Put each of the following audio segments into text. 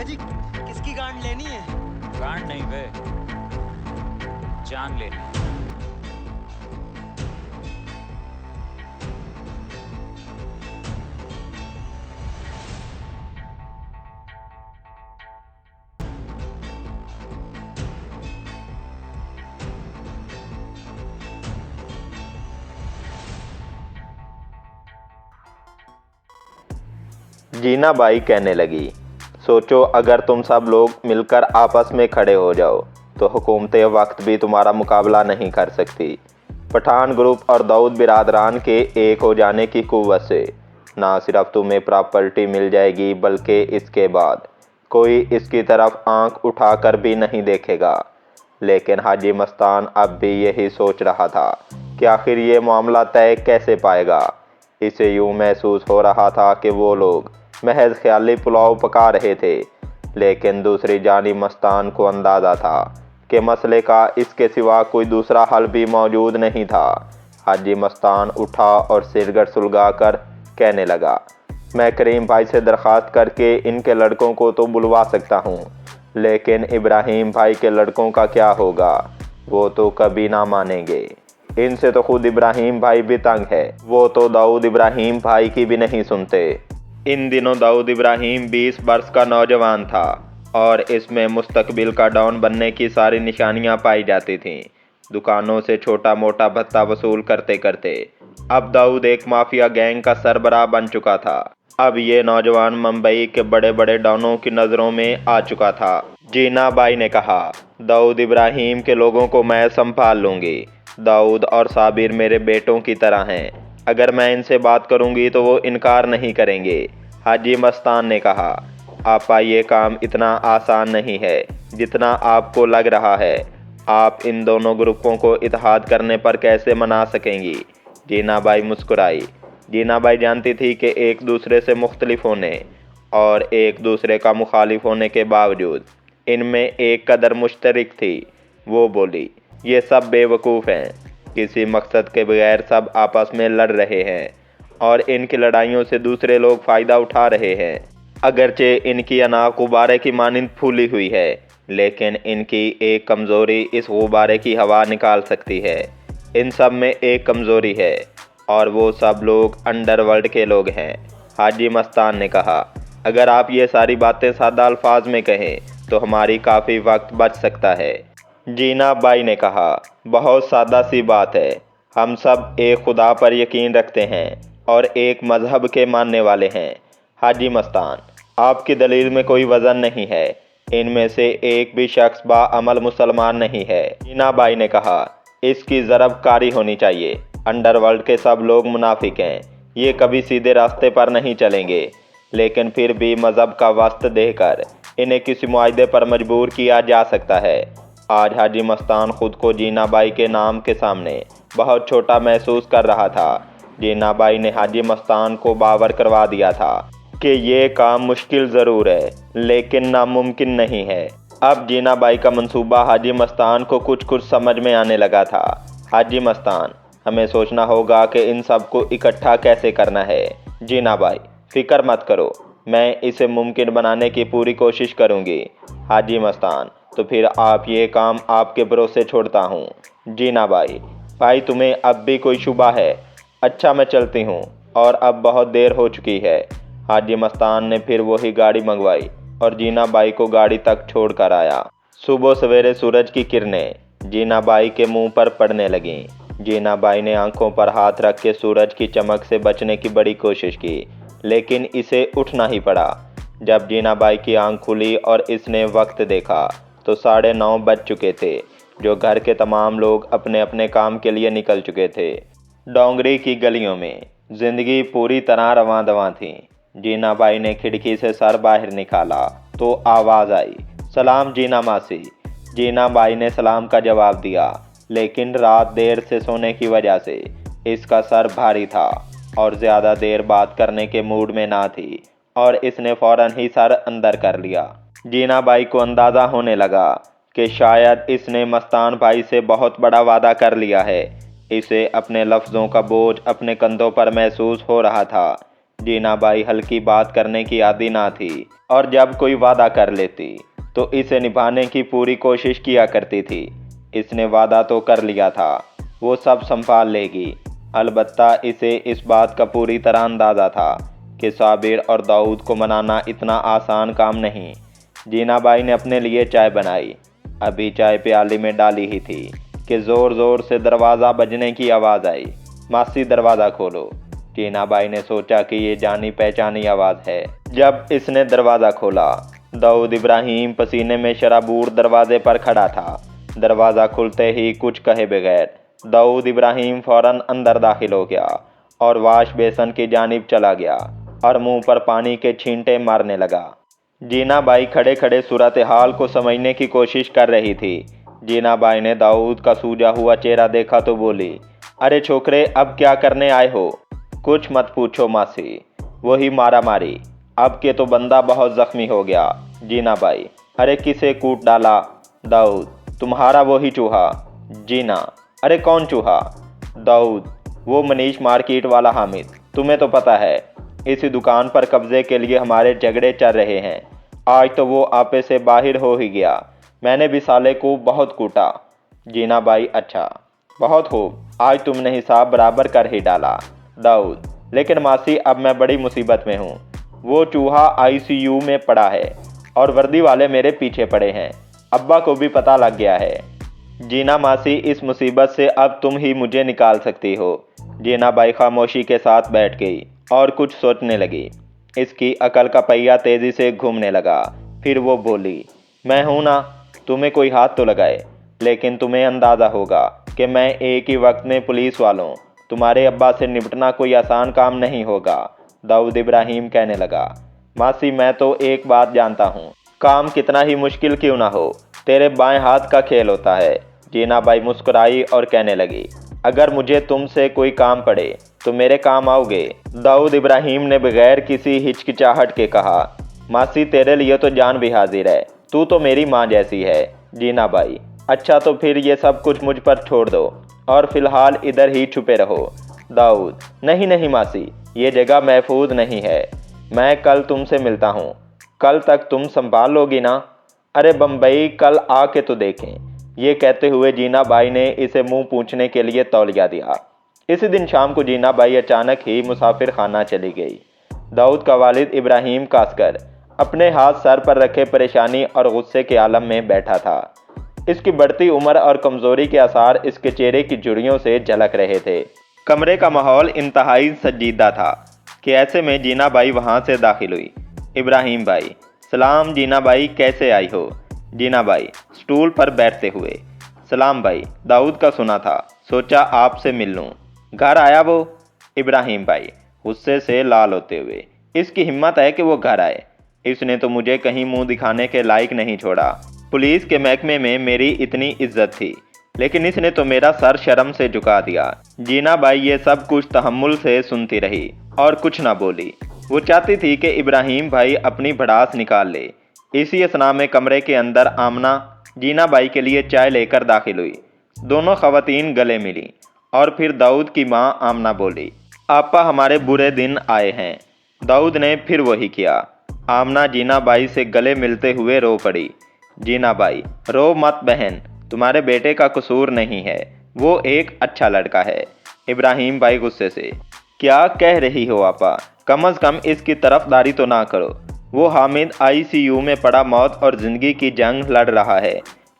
मियाँ जी किसकी गांड लेनी है? गांड नहीं बे, जान लेनी। जीना बाई कहने लगी, सोचो अगर तुम सब लोग मिलकर आपस में खड़े हो जाओ तो हुकूमत वक्त भी तुम्हारा मुकाबला नहीं कर सकती। पठान ग्रुप और दाऊद बिरादरान के एक हो जाने की कुव्वत से ना सिर्फ तुम्हें प्रॉपर्टी मिल जाएगी बल्कि इसके बाद कोई इसकी तरफ आंख उठाकर भी नहीं देखेगा। लेकिन हाजी मस्तान अब भी यही सोच रहा था कि आखिर ये मामला तय कैसे पाएगा। इसे यूं महसूस हो रहा था कि वो लोग महज ख्याली पुलाव पका रहे थे, लेकिन दूसरी जानिब मस्तान को अंदाज़ा था कि मसले का इसके सिवा कोई दूसरा हल भी मौजूद नहीं था। हाजी मस्तान उठा और सिरगट सुलगा कर कहने लगा, मैं करीम भाई से दरख्वास्त करके इनके लड़कों को तो बुलवा सकता हूँ, लेकिन इब्राहिम भाई के लड़कों का क्या होगा? वो तो कभी ना मानेंगे। इनसे तो खुद इब्राहिम भाई भी तंग है, वो तो दाऊद इब्राहिम भाई की भी नहीं सुनते। इन दिनों दाऊद इब्राहिम 20 वर्ष का नौजवान था और इसमें मुस्तकबिल का डॉन बनने की सारी निशानियां पाई जाती थीं। दुकानों से छोटा मोटा भत्ता वसूल करते करते अब दाऊद एक माफिया गैंग का सरबराह बन चुका था। अब ये नौजवान मुंबई के बड़े बड़े डॉनों की नज़रों में आ चुका था। जीना बाई ने कहा, दाऊद इब्राहिम के लोगों को मैं संभाल लूँगी। दाऊद और साबिर मेरे बेटों की तरह हैं, अगर मैं इनसे बात करूंगी तो वो इनकार नहीं करेंगे। हाजी मस्तान ने कहा, आपा ये काम इतना आसान नहीं है जितना आपको लग रहा है। आप इन दोनों ग्रुपों को इत्तेहाद करने पर कैसे मना सकेंगी? जीना बाई मुस्कुराई। जीना बाई जानती थी कि एक दूसरे से मुख्तलिफ होने और एक दूसरे का मुखालिफ होने के बावजूद इनमें एक कदर मुश्तरक थी। वो बोली, ये सब बेवकूफ़ हैं, किसी मकसद के बगैर सब आपस में लड़ रहे हैं और इनकी लड़ाइयों से दूसरे लोग फ़ायदा उठा रहे हैं। अगरचे इनकी अनाक गुब्बारे की मानिंद फूली हुई है, लेकिन इनकी एक कमज़ोरी इस गुब्बारे की हवा निकाल सकती है। इन सब में एक कमज़ोरी है और वो सब लोग अंडरवर्ल्ड के लोग हैं। हाजी मस्तान ने कहा, अगर आप ये सारी बातें सादा अल्फाज में कहें तो हमारी काफ़ी वक्त बच सकता है। जीना बाई ने कहा, बहुत सादा सी बात है, हम सब एक खुदा पर यकीन रखते हैं और एक मज़हब के मानने वाले हैं। हाजी मस्तान, आपकी दलील में कोई वज़न नहीं है, इनमें से एक भी शख्स बाअमल मुसलमान नहीं है। जीना बाई ने कहा, इसकी ज़रब कारी होनी चाहिए। अंडरवर्ल्ड के सब लोग मुनाफिक हैं, ये कभी सीधे रास्ते पर नहीं चलेंगे, लेकिन फिर भी मज़हब का वस्त देकर इन्हें किसी मुआहदे पर मजबूर किया जा सकता है। आज हाजी मस्तान खुद को जीना बाई के नाम के सामने बहुत छोटा महसूस कर रहा था। जीना बाई ने हाजी मस्तान को बावर करवा दिया था कि ये काम मुश्किल ज़रूर है लेकिन नामुमकिन नहीं है। अब जीना बाई का मंसूबा हाजी मस्तान को कुछ कुछ समझ में आने लगा था। हाजी मस्तान, हमें सोचना होगा कि इन सब को इकट्ठा कैसे करना है। जीना बाई, फ़िक्र मत करो, मैं इसे मुमकिन बनाने की पूरी कोशिश करूँगी। हाजी मस्तान, तो फिर आप ये काम आपके भरोसे छोड़ता हूँ। जीना बाई, भाई तुम्हें अब भी कोई शुबा है? अच्छा मैं चलती हूँ और अब बहुत देर हो चुकी है। हाजी मस्तान ने फिर वही गाड़ी मंगवाई और जीना बाई को गाड़ी तक छोड़ कर आया। सुबह सवेरे सूरज की किरणें जीना बाई के मुंह पर पड़ने लगीं। जीना बाई ने आंखों पर हाथ रख के सूरज की चमक से बचने की बड़ी कोशिश की, लेकिन इसे उठना ही पड़ा। जब जीना बाई की आंख खुली और इसने वक्त देखा तो 9:30 बज चुके थे, जो घर के तमाम लोग अपने अपने काम के लिए निकल चुके थे। डोंगरी की गलियों में जिंदगी पूरी तरह रवां दवां थी। जीना बाई ने खिड़की से सर बाहर निकाला तो आवाज़ आई, सलाम जीना मासी। जीना बाई ने सलाम का जवाब दिया, लेकिन रात देर से सोने की वजह से इसका सर भारी था और ज़्यादा देर बात करने के मूड में ना थी और इसने फ़ौरन ही सर अंदर कर लिया। जीना बाई को अंदाज़ा होने लगा कि शायद इसने मस्तान भाई से बहुत बड़ा वादा कर लिया है। इसे अपने लफ्ज़ों का बोझ अपने कंधों पर महसूस हो रहा था। जीना बाई हल्की बात करने की आदी ना थी और जब कोई वादा कर लेती तो इसे निभाने की पूरी कोशिश किया करती थी। इसने वादा तो कर लिया था, वो सब संभाल लेगी। अलबत्ता इसे इस बात का पूरी तरह अंदाज़ा था कि साबिर और दाऊद को मनाना इतना आसान काम नहीं। जीना बाई ने अपने लिए चाय बनाई। अभी चाय प्याली में डाली ही थी कि ज़ोर ज़ोर से दरवाज़ा बजने की आवाज़ आई। मासी दरवाज़ा खोलो। जीना बाई ने सोचा कि ये जानी पहचानी आवाज़ है। जब इसने दरवाज़ा खोला, दाऊद इब्राहिम पसीने में शराबूर दरवाजे पर खड़ा था। दरवाज़ा खुलते ही कुछ कहे बगैर दाऊद इब्राहिम फ़ौरन अंदर दाखिल हो गया और वाश बेसन की जानिब चला गया और मुंह पर पानी के छींटे मारने लगा। जीना बाई खड़े खड़े सूरत हाल को समझने की कोशिश कर रही थी। जीना बाई ने दाऊद का सूजा हुआ चेहरा देखा तो बोली, अरे छोकरे, अब क्या करने आए हो? कुछ मत पूछो मासी, वही मारा मारी। अब के तो बंदा बहुत ज़ख्मी हो गया। जीना बाई, अरे किसे कूट डाला? दाऊद, तुम्हारा वही चूहा। जीना, अरे कौन चूहा? दाऊद, वो मनीष मार्केट वाला हामिद। तुम्हें तो पता है इसी दुकान पर कब्जे के लिए हमारे झगड़े चल रहे हैं। आज तो वो आपे से बाहर हो ही गया। मैंने भी साले को बहुत कूटा। जीना बाई, अच्छा, बहुत खूब, आज तुमने हिसाब बराबर कर ही डाला। दाऊद, लेकिन मासी, अब मैं बड़ी मुसीबत में हूँ। वो चूहा ICU में पड़ा है और वर्दी वाले मेरे पीछे पड़े हैं। अब्बा को भी पता लग गया है। जीना मासी, इस मुसीबत से अब तुम ही मुझे निकाल सकती हो। जीना बाई खामोशी के साथ बैठ गई और कुछ सोचने लगी। इसकी अकल का पहिया तेज़ी से घूमने लगा। फिर वो बोली, मैं हूं ना, तुम्हें कोई हाथ तो लगाए, लेकिन तुम्हें अंदाज़ा होगा कि मैं एक ही वक्त में पुलिस वालों तुम्हारे अब्बा से निपटना कोई आसान काम नहीं होगा। दाऊद इब्राहिम कहने लगा, मासी, मैं तो एक बात जानता हूँ, काम कितना ही मुश्किल क्यों ना हो, तेरे बाएं हाथ का खेल होता है। जीना बाई मुस्कुराई और कहने लगी, अगर मुझे तुमसे कोई काम पड़े तो मेरे काम आओगे? दाऊद इब्राहिम ने बगैर किसी हिचकिचाहट के कहा, मासी, तेरे लिए तो जान भी हाजिर है, तू तो मेरी माँ जैसी है। जीना बाई, अच्छा, तो फिर ये सब कुछ मुझ पर छोड़ दो और फिलहाल इधर ही छुपे रहो। दाऊद, नहीं नहीं मासी, ये जगह महफूज नहीं है। मैं कल तुमसे मिलता हूँ। कल तक तुम संभाल लोगी ना? अरे बम्बई, कल आके तो देखें। ये कहते हुए जीना बाई ने इसे मुंह पूछने के लिए तौलिया दिया। इसी दिन शाम को जीना बाई अचानक ही मुसाफिर खाना चली गई। दाऊद का वालिद इब्राहिम कासकर अपने हाथ सर पर रखे परेशानी और गुस्से के आलम में बैठा था। इसकी बढ़ती उम्र और कमज़ोरी के आसार इसके चेहरे की झुर्रियों से झलक रहे थे। कमरे का माहौल इंतहाई संजीदा था कि ऐसे में जीना बाई वहाँ से दाखिल हुई। इब्राहिम बाई, सलाम जीना बाई, कैसे आई हो? जीना बाई स्टूल पर बैठते हुए, सलाम भाई, दाऊद का सुना था, सोचा आपसे मिल लूँ। घर आया वो? इब्राहिम भाई गुस्से से लाल होते हुए, इसकी हिम्मत है कि वो घर आए? इसने तो मुझे कहीं मुंह दिखाने के लायक नहीं छोड़ा। पुलिस के महकमे में मेरी इतनी इज्जत थी, लेकिन इसने तो मेरा सर शर्म से झुका दिया। जीना बाई ये सब कुछ तहम्मुल से सुनती रही और कुछ ना बोली। वो चाहती थी कि इब्राहिम भाई अपनी भड़ास निकाल ले। इसी असना में कमरे के अंदर आमना जीना बाई के लिए चाय लेकर दाखिल हुई। दोनों खवातीन गले मिली और फिर दाऊद की माँ आमना बोली, आपा, हमारे बुरे दिन आए हैं। दाऊद ने फिर वही किया। आमना जीना बाई से गले मिलते हुए रो पड़ी। जीना बाई, रो मत बहन, तुम्हारे बेटे का कसूर नहीं है, वो एक अच्छा लड़का है। इब्राहिम भाई गुस्से से, क्या कह रही हो आपा, कम अज़ कम इसकी तरफदारी तो ना करो। वो हामिद ICU में पड़ा मौत और ज़िंदगी की जंग लड़ रहा है।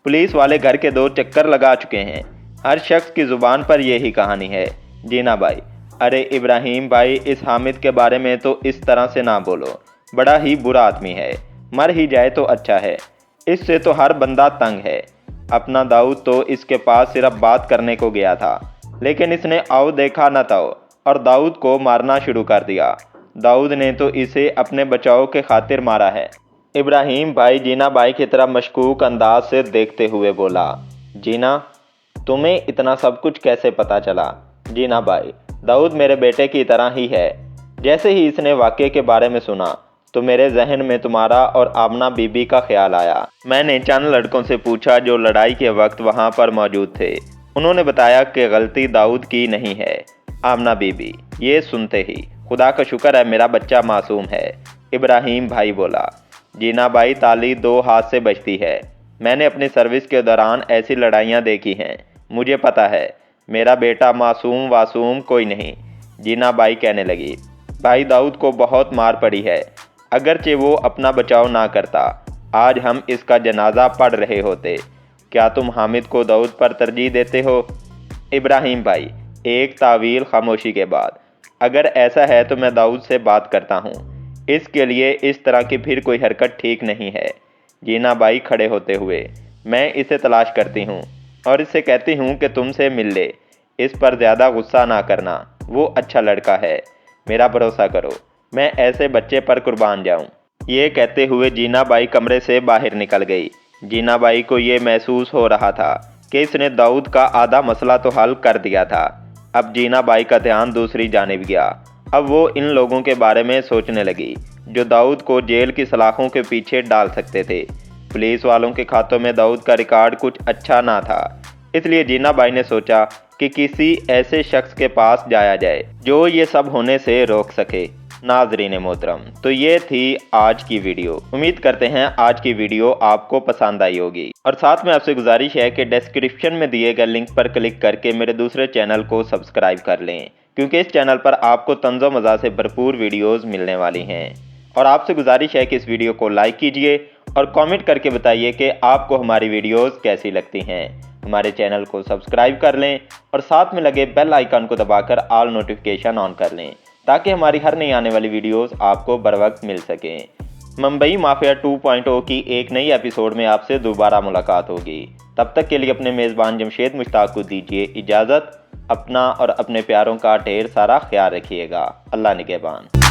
पुलिस वाले घर के 2 चक्कर लगा चुके हैं। हर शख्स की ज़ुबान पर यही कहानी है। जीना बाई, अरे इब्राहिम भाई, इस हामिद के बारे में तो इस तरह से ना बोलो, बड़ा ही बुरा आदमी है, मर ही जाए तो अच्छा है। इससे तो हर बंदा तंग है। अपना दाऊद तो इसके पास सिर्फ बात करने को गया था, लेकिन इसने आओ देखा न ताओ और दाऊद को मारना शुरू कर दिया। दाऊद ने तो इसे अपने बचाव के खातिर मारा है। इब्राहिम भाई जीना बाई की तरफ मशकूक अंदाज से देखते हुए बोला, जीना, तुम्हें इतना सब कुछ कैसे पता चला? जीना बाई, दाऊद मेरे बेटे की तरह ही है। जैसे ही इसने वाक़े के बारे में सुना तो मेरे जहन में तुम्हारा और आमना बीबी का ख्याल आया। मैंने चंद लड़कों से पूछा जो लड़ाई के वक्त वहाँ पर मौजूद थे। उन्होंने बताया कि गलती दाऊद की नहीं है, आमना बीबी। ये सुनते ही खुदा का शुक्र है मेरा बच्चा मासूम है, इब्राहिम भाई बोला। जीना भाई, ताली दो हाथ से बजती है। मैंने अपनी सर्विस के दौरान ऐसी लड़ाइयाँ देखी हैं, मुझे पता है। मेरा बेटा मासूम वासूम कोई नहीं, जीना बाई कहने लगी। भाई दाऊद को बहुत मार पड़ी है, अगरचे वो अपना बचाव ना करता, आज हम इसका जनाजा पढ़ रहे होते। क्या तुम हामिद को दाऊद पर तरजीह देते हो? इब्राहिम भाई, एक तावील खामोशी के बाद, अगर ऐसा है तो मैं दाऊद से बात करता हूँ, इसके लिए इस तरह की फिर कोई हरकत ठीक नहीं है। जीना बाई खड़े होते हुए, मैं इसे तलाश करती हूँ और इससे कहती हूँ कि तुमसे मिल ले। इस पर ज़्यादा गुस्सा ना करना, वो अच्छा लड़का है, मेरा भरोसा करो, मैं ऐसे बच्चे पर कुर्बान जाऊँ। ये कहते हुए जीना बाई कमरे से बाहर निकल गई। जीना बाई को ये महसूस हो रहा था कि इसने दाऊद का आधा मसला तो हल कर दिया था। अब जीना बाई का ध्यान दूसरी जानिब गया। अब वो इन लोगों के बारे में सोचने लगी जो दाऊद को जेल की सलाखों के पीछे डाल सकते थे। पुलिस वालों के खातों में दाऊद का रिकॉर्ड कुछ अच्छा ना था, इसलिए जीना बाई ने सोचा कि किसी ऐसे शख्स के पास जाया जाए जो ये सब होने से रोक सके। नाज़रीन मोहतरम, तो ये थी आज की वीडियो। उम्मीद करते हैं आज की वीडियो आपको पसंद आई होगी और साथ में आपसे गुजारिश है कि डिस्क्रिप्शन में दिए गए लिंक पर क्लिक करके मेरे दूसरे चैनल को सब्सक्राइब कर लें, क्योंकि इस चैनल पर आपको तंज़ो मज़ा से भरपूर वीडियोज़ मिलने वाली हैं। और आपसे गुजारिश है कि इस वीडियो को लाइक कीजिए और कमेंट करके बताइए कि आपको हमारी वीडियोस कैसी लगती हैं। हमारे चैनल को सब्सक्राइब कर लें और साथ में लगे बेल आइकन को दबाकर ऑल नोटिफिकेशन ऑन कर लें, ताकि हमारी हर नई आने वाली वीडियोस आपको बर वक्त मिल सकें। मुंबई माफिया 2.0 की एक नई एपिसोड में आपसे दोबारा मुलाकात होगी। तब तक के लिए अपने मेज़बान जमशेद मुश्ताक को दीजिए इजाज़त। अपना और अपने प्यारों का ढेर सारा ख्याल रखिएगा। अल्लाह निगहबान।